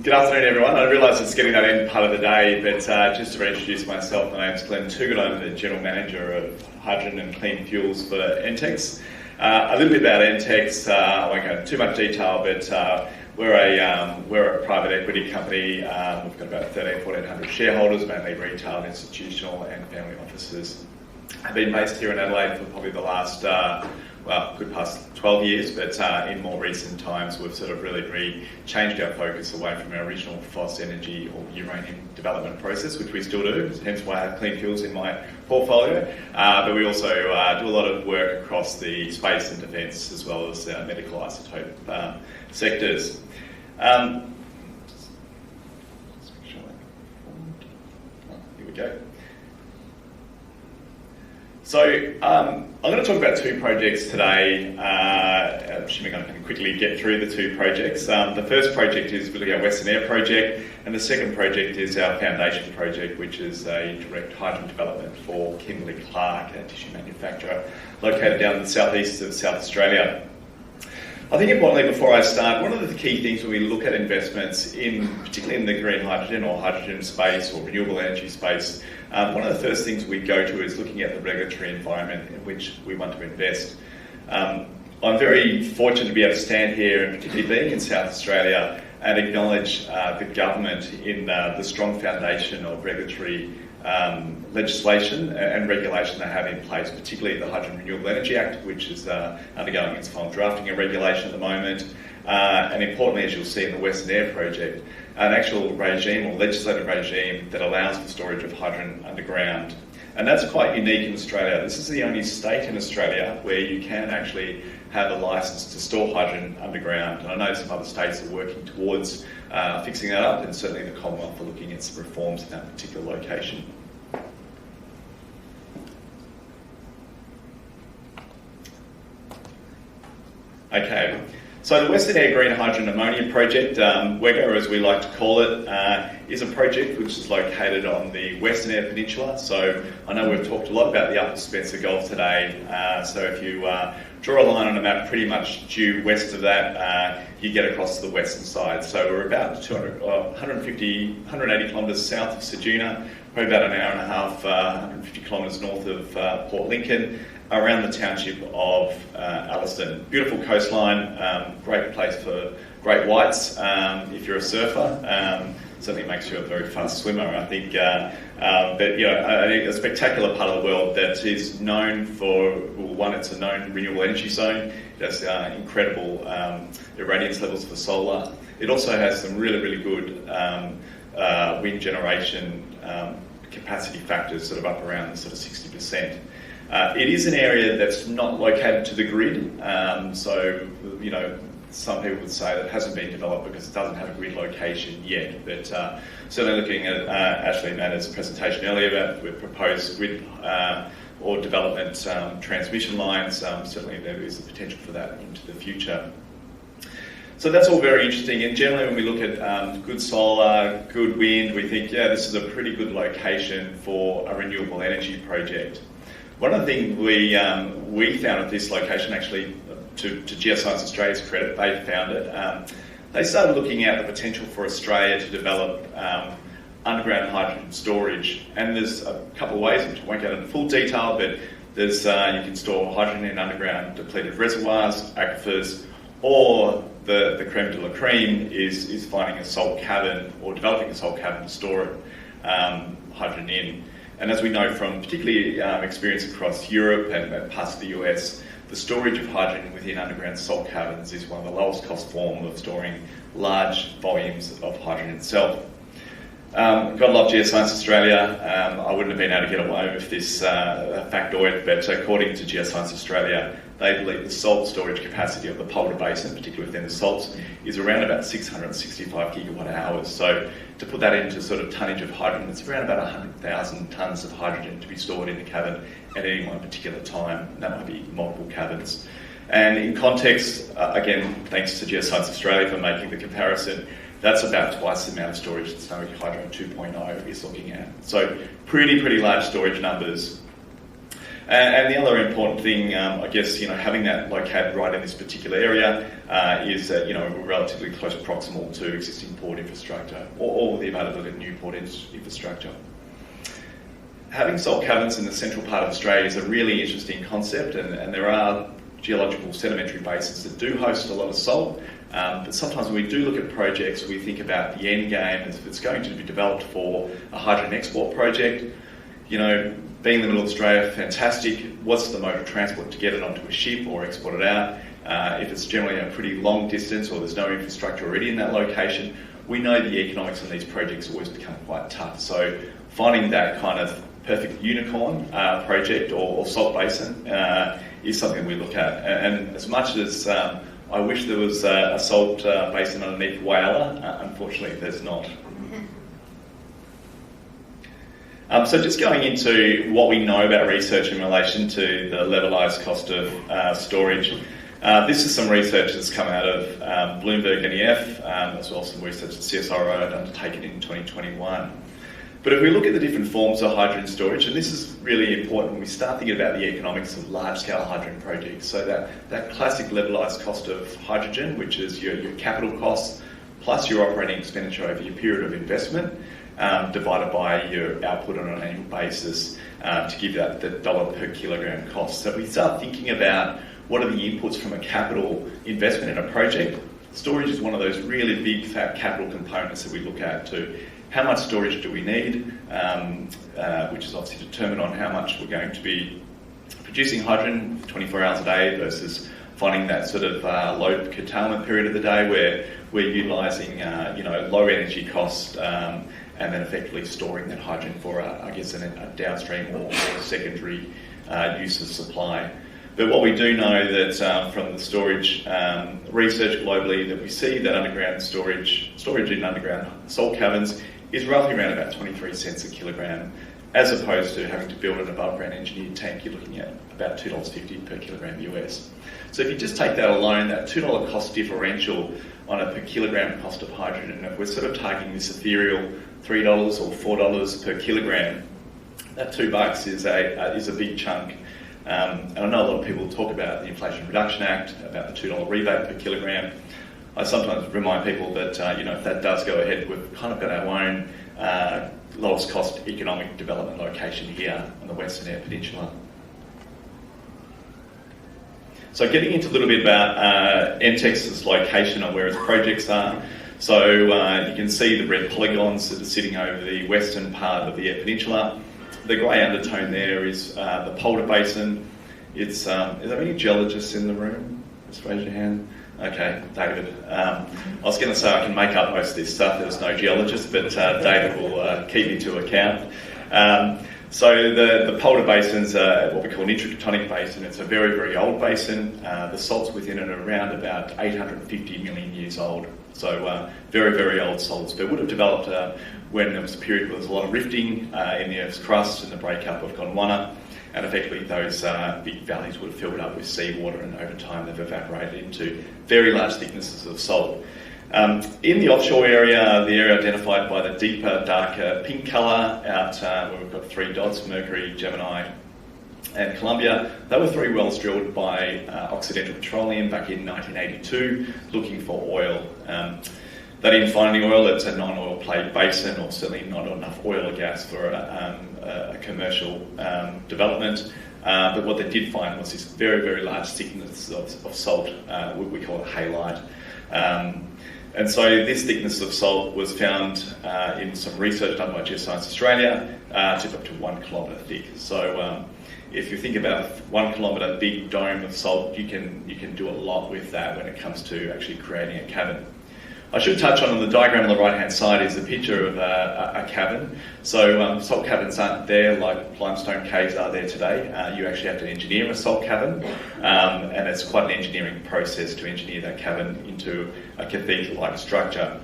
Good afternoon, everyone. I realise it's getting that end part of the day, but just to reintroduce myself, my name's Glenn Toogood. I'm the General Manager of Hydrogen and Clean Fuels for entX. A little bit about entX, I won't go into too much detail, but we're a private equity company. We've got about 1,400 shareholders, mainly retail, institutional and family offices. I've been based here in Adelaide for probably the last, good past 12 years, but in more recent times we've sort of really changed our focus away from our original fossil energy or uranium development process, which we still do, hence why I have clean fuels in my portfolio. But we also do a lot of work across the space and defence as well as medical isotope sectors. Here we go. So I'm going to talk about two projects today, assuming I can quickly get through the two projects. The first project is really our Western Eyre project, and the second project is our foundation project, which is a direct hydrogen development for Kimberly-Clark, a tissue manufacturer located down in the southeast of South Australia. I think importantly, before I start, one of the key things when we look at investments, particularly in the green hydrogen or hydrogen space or renewable energy space, one of the first things we go to is looking at the regulatory environment in which we want to invest. I'm very fortunate to be able to stand here, and particularly being in South Australia, and acknowledge the government in the strong foundation of regulatory legislation and regulation they have in place, particularly the Hydrogen Renewable Energy Act, which is undergoing its final drafting and regulation at the moment, and importantly, as you'll see in the Western Eyre project, an actual regime or legislative regime that allows for storage of hydrogen underground. And that's quite unique in Australia. This is the only state in Australia where you can actually have a licence to store hydrogen underground. And I know some other states are working towards fixing that up, and certainly the Commonwealth are looking at some reforms in that particular location. Okay, so the Western Eyre Green Hydrogen Ammonia project, WEGA as we like to call it, is a project which is located on the Western Eyre Peninsula. So I know we've talked a lot about the Upper Spencer Gulf today, so if you draw a line on a map pretty much due west of that, you get across to the western side. So we're about 180 kilometres south of Ceduna, probably about an hour and a half, 150 kilometres north of Port Lincoln, around the township of Alliston. Beautiful coastline, great place for great whites if you're a surfer. Certainly makes you a very fast swimmer, I think. But you know, a spectacular part of the world that is known for, well, one, it's a known renewable energy zone. It has incredible irradiance levels for solar. It also has some really good wind generation capacity factors, sort of up around the sort of 60%. It is an area that's not located to the grid, so you know, some people would say that it hasn't been developed because it doesn't have a grid location yet. But certainly looking at Ashley Matter's presentation earlier about with proposed grid or development transmission lines, certainly there is the potential for that into the future. So that's all very interesting, and generally when we look at good solar, good wind, we think, yeah, this is a pretty good location for a renewable energy project. One of the things we found at this location, actually, to Geoscience Australia's credit, they found it. They started looking at the potential for Australia to develop underground hydrogen storage, and there's a couple of ways, which I won't get into full detail, but there's you can store hydrogen in underground depleted reservoirs, aquifers, or the creme de la creme is finding a salt cavern or developing a salt cavern to store hydrogen in. And as we know from particularly experience across Europe and parts of the US, the storage of hydrogen within underground salt caverns is one of the lowest cost forms of storing large volumes of hydrogen itself. God love Geoscience Australia. I wouldn't have been able to get away with this factoid, but according to Geoscience Australia, they believe the salt storage capacity of the Polar Basin, particularly within the salts, is around about 665 gigawatt hours. So to put that into sort of tonnage of hydrogen, it's around about 100,000 tonnes of hydrogen to be stored in a cavern at any one particular time. And that might be multiple caverns. And in context, again, thanks to Geoscience Australia for making the comparison, that's about twice the amount of storage that SAHy Hydro 2.0 is looking at. So pretty large storage numbers. And the other important thing, I guess, having that located right in this particular area is that, we're relatively close proximal to existing port infrastructure or the availability of new port infrastructure. Having salt caverns in the central part of Australia is a really interesting concept, and there are geological sedimentary basins that do host a lot of salt. But sometimes when we do look at projects, we think about the end game as if it's going to be developed for a hydrogen export project. Being in the middle of Australia, fantastic. What's the mode of transport to get it onto a ship or export it out? If it's generally a pretty long distance or there's no infrastructure already in that location, we know the economics on these projects always become quite tough. So finding that kind of perfect unicorn project or salt basin is something we look at. And as much as I wish there was a salt basin underneath Whyalla, unfortunately there's not. So just going into what we know about research in relation to the levelised cost of storage. This is some research that's come out of Bloomberg NEF, as well as some research that CSIRO had undertaken in 2021. But if we look at the different forms of hydrogen storage, and this is really important when we start thinking about the economics of large-scale hydrogen projects, so that classic levelised cost of hydrogen, which is your capital costs plus your operating expenditure over your period of investment, divided by your output on an annual basis to give that the dollar per kilogram cost. So if we start thinking about what are the inputs from a capital investment in a project, storage is one of those really big fat capital components that we look at too. How much storage do we need, which is obviously determined on how much we're going to be producing hydrogen 24 hours a day versus finding that sort of low curtailment period of the day where we're utilising low energy costs and then effectively storing that hydrogen for a downstream or secondary use of supply. But what we do know that from the storage research globally that we see that underground storage in underground salt caverns is roughly around about 23 cents a kilogram, as opposed to having to build an above ground engineered tank. You're looking at about $2.50 per kilogram US. So if you just take that alone, that $2 cost differential on a per kilogram cost of hydrogen, if we're sort of targeting this ethereal $3 or $4 per kilogram, that $2 is a big chunk. And I know a lot of people talk about the Inflation Reduction Act, about the $2 rebate per kilogram. I sometimes remind people that if that does go ahead, we've kind of got our own lowest cost economic development location here on the Western Eyre Peninsula. So getting into a little bit about entX's location and where its projects are. So you can see the red polygons that are sitting over the western part of the Eyre Peninsula. The grey undertone there is the Polder Basin. Is there any geologists in the room? Just raise your hand. Okay, David. I was going to say I can make up most of this stuff. There's no geologist, but David will keep me to account. So the Polder Basin's what we call an intratectonic basin. It's a very, very old basin. The salts within it are around about 850 million years old. So very, very old salts, but would have developed when there was a period where there was a lot of rifting in the Earth's crust and the breakup of Gondwana. And effectively those big valleys would have filled up with seawater, and over time they've evaporated into very large thicknesses of salt. In the offshore area, the area identified by the deeper, darker pink colour out where we've got 3 dots, Mercury, Gemini and Columbia, they were 3 wells drilled by Occidental Petroleum back in 1982 looking for oil. They didn't find any oil. It's a non-oil play basin, or certainly not enough oil or gas for a commercial development. But what they did find was this very, very large thickness of salt. We call it halite. And so this thickness of salt was found in some research done by Geoscience Australia to up to 1 kilometre thick. So if you think about a 1 kilometre big dome of salt, you can do a lot with that when it comes to actually creating a cavern. I should touch on the diagram on the right-hand side is a picture of a cavern. So salt caverns aren't there like limestone caves are there today. You actually have to engineer a salt cavern, and it's quite an engineering process to engineer that cavern into a cathedral-like structure.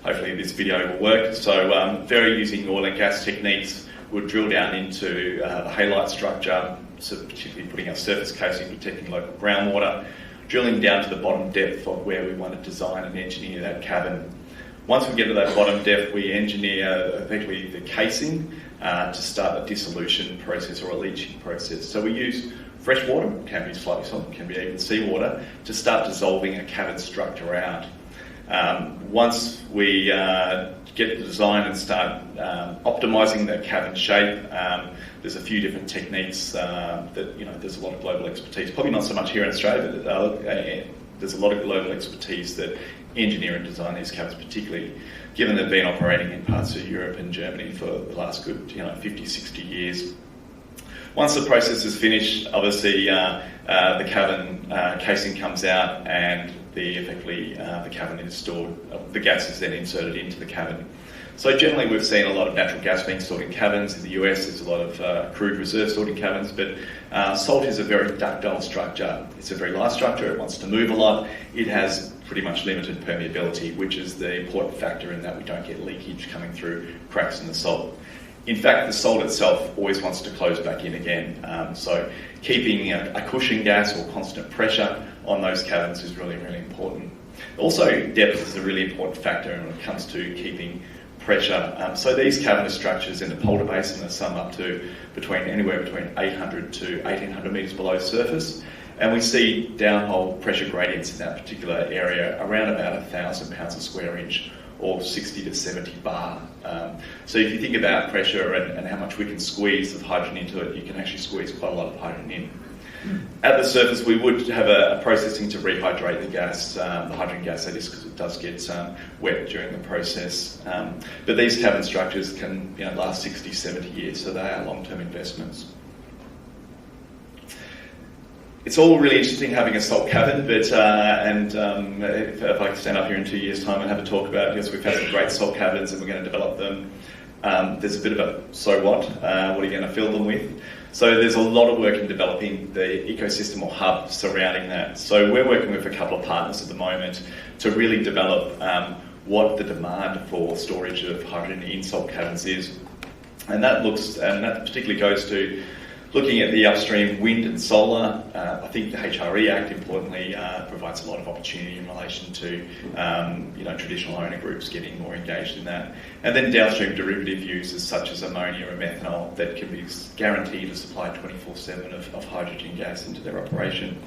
Hopefully this video will work. So very using oil and gas techniques, we'll drill down into the halite structure, so particularly putting our surface casing, protecting local groundwater, drilling down to the bottom depth of where we want to design and engineer that cavern. Once we get to that bottom depth, we engineer effectively the casing to start a dissolution process or a leaching process. So we use fresh water, can be slightly salt, can be even seawater, to start dissolving a cavern structure out. Once we get the design and start optimising the cavern shape, there's a few different techniques that, there's a lot of global expertise, probably not so much here in Australia, but there's a lot of global expertise that engineer and design these caverns, particularly given they've been operating in parts of Europe and Germany for the last good 50, 60 years. Once the process is finished, obviously the cavern casing comes out and effectively the cavern is stored, the gas is then inserted into the cavern. So generally we've seen a lot of natural gas being stored in caverns. In the US there's a lot of crude reserves stored in caverns, but salt is a very ductile structure. It's a very light structure, it wants to move a lot. It has pretty much limited permeability, which is the important factor in that we don't get leakage coming through cracks in the salt. In fact, the salt itself always wants to close back in again. So keeping a cushion gas or constant pressure on those caverns is really, really important. Also, depth is a really important factor when it comes to keeping pressure. So these cavernous structures in the Polder Basin are some up to anywhere between 800 to 1800 metres below surface. And we see downhole pressure gradients in that particular area around about 1,000 pounds a square inch, or 60 to 70 bar. So if you think about pressure and how much we can squeeze of hydrogen into it, you can actually squeeze quite a lot of hydrogen in. At the surface, we would have a processing to rehydrate the gas, the hydrogen gas that is, because it does get wet during the process. But these cavern structures can last 60, 70 years, so they are long-term investments. It's all really interesting having a salt cavern, but if I could stand up here in 2 years' time and have a talk about it, because we've had some great salt caverns and we're going to develop them. There's a bit of a so what? What are you going to fill them with? So there's a lot of work in developing the ecosystem or hub surrounding that. So we're working with a couple of partners at the moment to really develop what the demand for storage of hydrogen in salt caverns is, and that particularly goes to looking at the upstream wind and solar. I think the HRE Act, importantly, provides a lot of opportunity in relation to traditional owner groups getting more engaged in that. And then downstream derivative uses such as ammonia and methanol that can be guaranteed to supply 24/7 of hydrogen gas into their operation.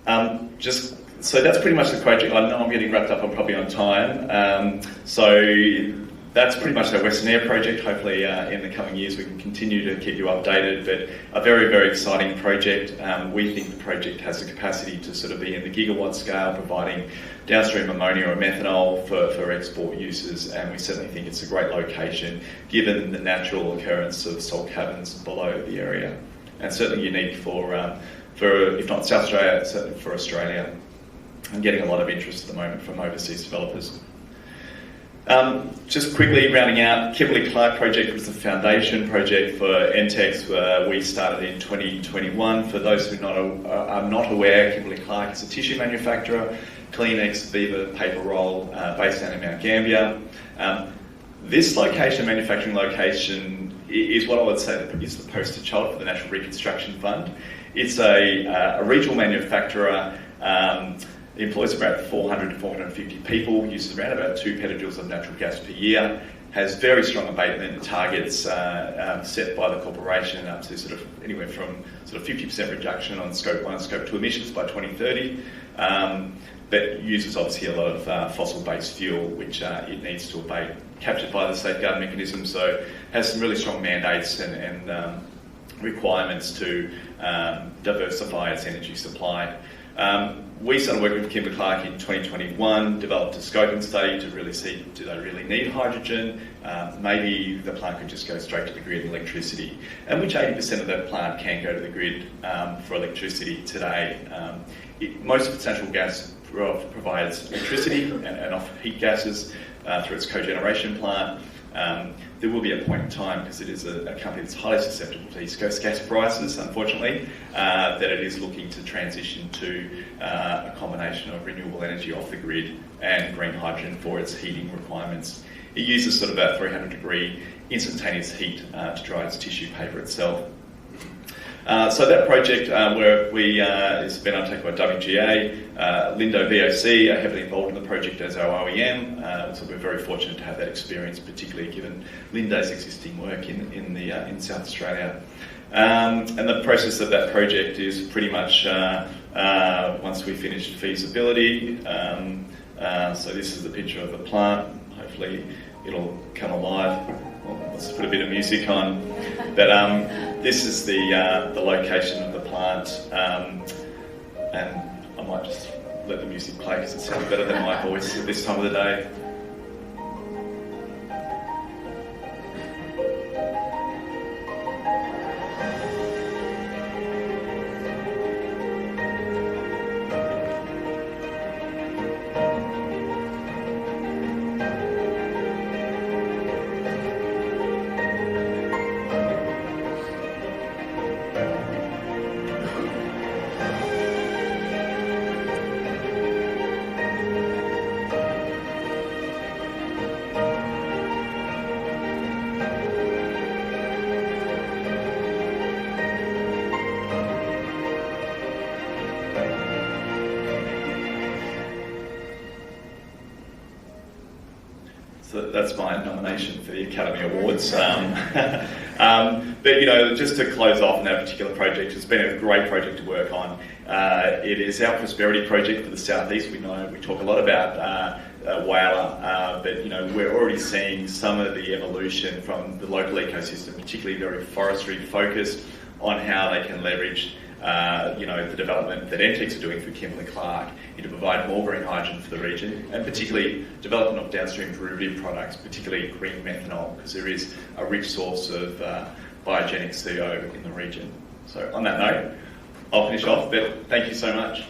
So that's pretty much the project. I know I'm getting wrapped up, I'm probably on time. So that's pretty much our Western Eyre project. Hopefully in the coming years we can continue to keep you updated, but a very, very exciting project. We think the project has the capacity to sort of be in the gigawatt scale, providing downstream ammonia or methanol for export uses, and we certainly think it's a great location given the natural occurrence of salt caverns below the area, and certainly unique for if not South Australia, certainly for Australia, and getting a lot of interest at the moment from overseas developers. Just quickly rounding out, Kimberly-Clark project was the foundation project for entX. We started in 2021. For those who are not aware, Kimberly-Clark is a tissue manufacturer, Kleenex, Viva, paper roll, based down in Mount Gambier. This manufacturing location, is what I would say is the poster child for the National Reconstruction Fund. It's a regional manufacturer. It employs about 400 to 450 people, uses around about 2 petajoules of natural gas per year, has very strong abatement targets set by the corporation up to sort of anywhere from sort of 50% reduction on Scope 1 and Scope 2 emissions by 2030, but uses obviously a lot of fossil-based fuel, which it needs to abate, captured by the safeguard mechanism, so has some really strong mandates and requirements to diversify its energy supply. We started working with Kimberly-Clark in 2021, developed a scoping study to really see, do they really need hydrogen? Maybe the plant could just go straight to the grid and electricity, and which 80% of that plant can go to the grid for electricity today. Most of its natural gas provides electricity and off heat gases through its cogeneration plant. There will be a point in time, because it is a company that's highly susceptible to East Coast gas prices, unfortunately, that it is looking to transition to a combination of renewable energy off the grid and green hydrogen for its heating requirements. It uses sort of about 300-degree instantaneous heat to dry its tissue paper itself. So that project has been undertaken by WGA, Lindo VOC are heavily involved in the project as our OEM, so we're very fortunate to have that experience, particularly given Lindo's existing work in South Australia. And the process of that project is pretty much once we finish feasibility. So this is the picture of the plant. Hopefully it'll come alive. Well, let's put a bit of music on. But this is the location of the plant, and I might just let the music play because it sounds better than my voice at this time of the day. So that's my nomination for the Academy Awards. But just to close off on that particular project, it's been a great project to work on. It is our prosperity project for the southeast. We talk a lot about Whaler, but we're already seeing some of the evolution from the local ecosystem, particularly very forestry focused, on how they can leverage the development that entX are doing for Kimberly-Clark to provide more green hydrogen for the region, and particularly development of downstream derivative products, particularly green methanol, because there is a rich source of biogenic CO in the region. So on that note, I'll finish off, but thank you so much.